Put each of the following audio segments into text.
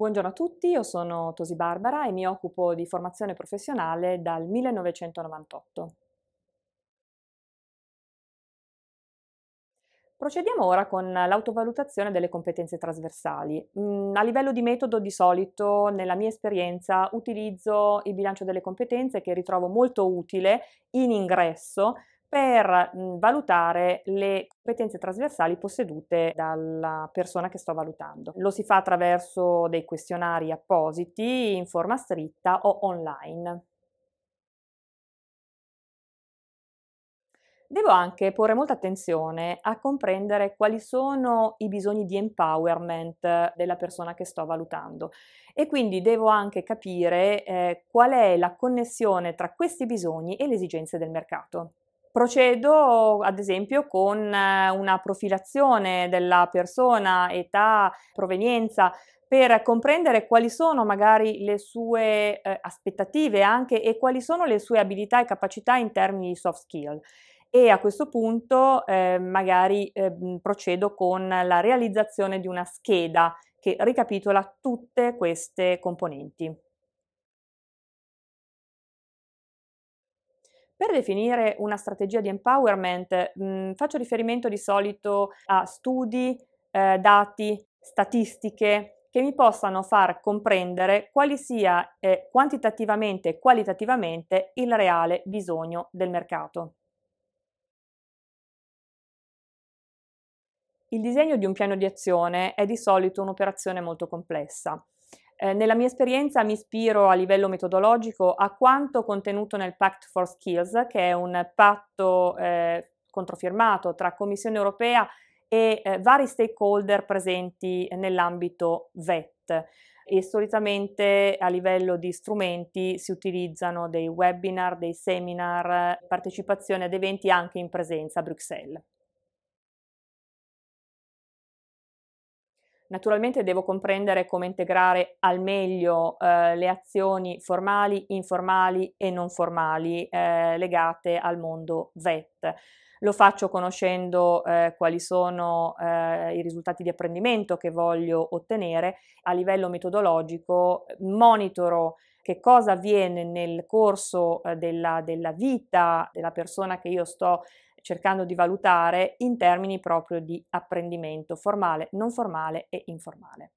Buongiorno a tutti, io sono Tosi Barbara e mi occupo di formazione professionale dal 1998. Procediamo ora con l'autovalutazione delle competenze trasversali. A livello di metodo, di solito, nella mia esperienza, utilizzo il bilancio delle competenze che ritrovo molto utile in ingresso per valutare le competenze trasversali possedute dalla persona che sto valutando. Lo si fa attraverso dei questionari appositi in forma scritta o online. Devo anche porre molta attenzione a comprendere quali sono i bisogni di empowerment della persona che sto valutando e quindi devo anche capire qual è la connessione tra questi bisogni e le esigenze del mercato. Procedo ad esempio con una profilazione della persona, età, provenienza, per comprendere quali sono magari le sue aspettative anche e quali sono le sue abilità e capacità in termini di soft skill. E a questo punto magari procedo con la realizzazione di una scheda che ricapitola tutte queste componenti. Per definire una strategia di empowerment, faccio riferimento di solito a studi, dati, statistiche che mi possano far comprendere quali sia, quantitativamente e qualitativamente il reale bisogno del mercato. Il disegno di un piano di azione è di solito un'operazione molto complessa. Nella mia esperienza mi ispiro a livello metodologico a quanto contenuto nel Pact for Skills, che è un patto controfirmato tra Commissione europea e vari stakeholder presenti nell'ambito VET. E solitamente a livello di strumenti si utilizzano dei webinar, dei seminar, partecipazione ad eventi anche in presenza a Bruxelles. Naturalmente devo comprendere come integrare al meglio, le azioni formali, informali e non formali, legate al mondo VET. Lo faccio conoscendo, quali sono, i risultati di apprendimento che voglio ottenere. A livello metodologico, monitoro che cosa avviene nel corso, della vita della persona che io sto cercando di valutare in termini proprio di apprendimento formale, non formale e informale.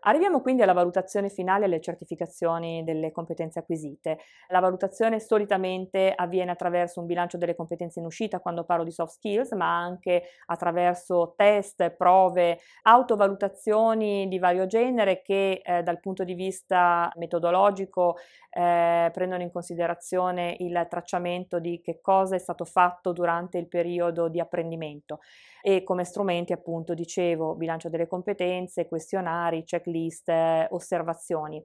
Arriviamo quindi alla valutazione finale e alle certificazioni delle competenze acquisite. La valutazione solitamente avviene attraverso un bilancio delle competenze in uscita quando parlo di soft skills, ma anche attraverso test, prove, autovalutazioni di vario genere che dal punto di vista metodologico prendono in considerazione il tracciamento di che cosa è stato fatto durante il periodo di apprendimento e come strumenti appunto dicevo bilancio delle competenze, questionari, checklist, osservazioni.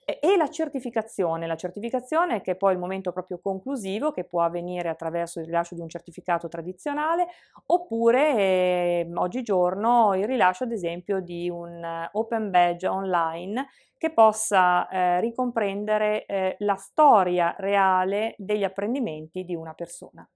E la certificazione che è poi il momento proprio conclusivo che può avvenire attraverso il rilascio di un certificato tradizionale oppure oggigiorno il rilascio ad esempio di un open badge online che possa ricomprendere la storia reale degli apprendimenti di una persona.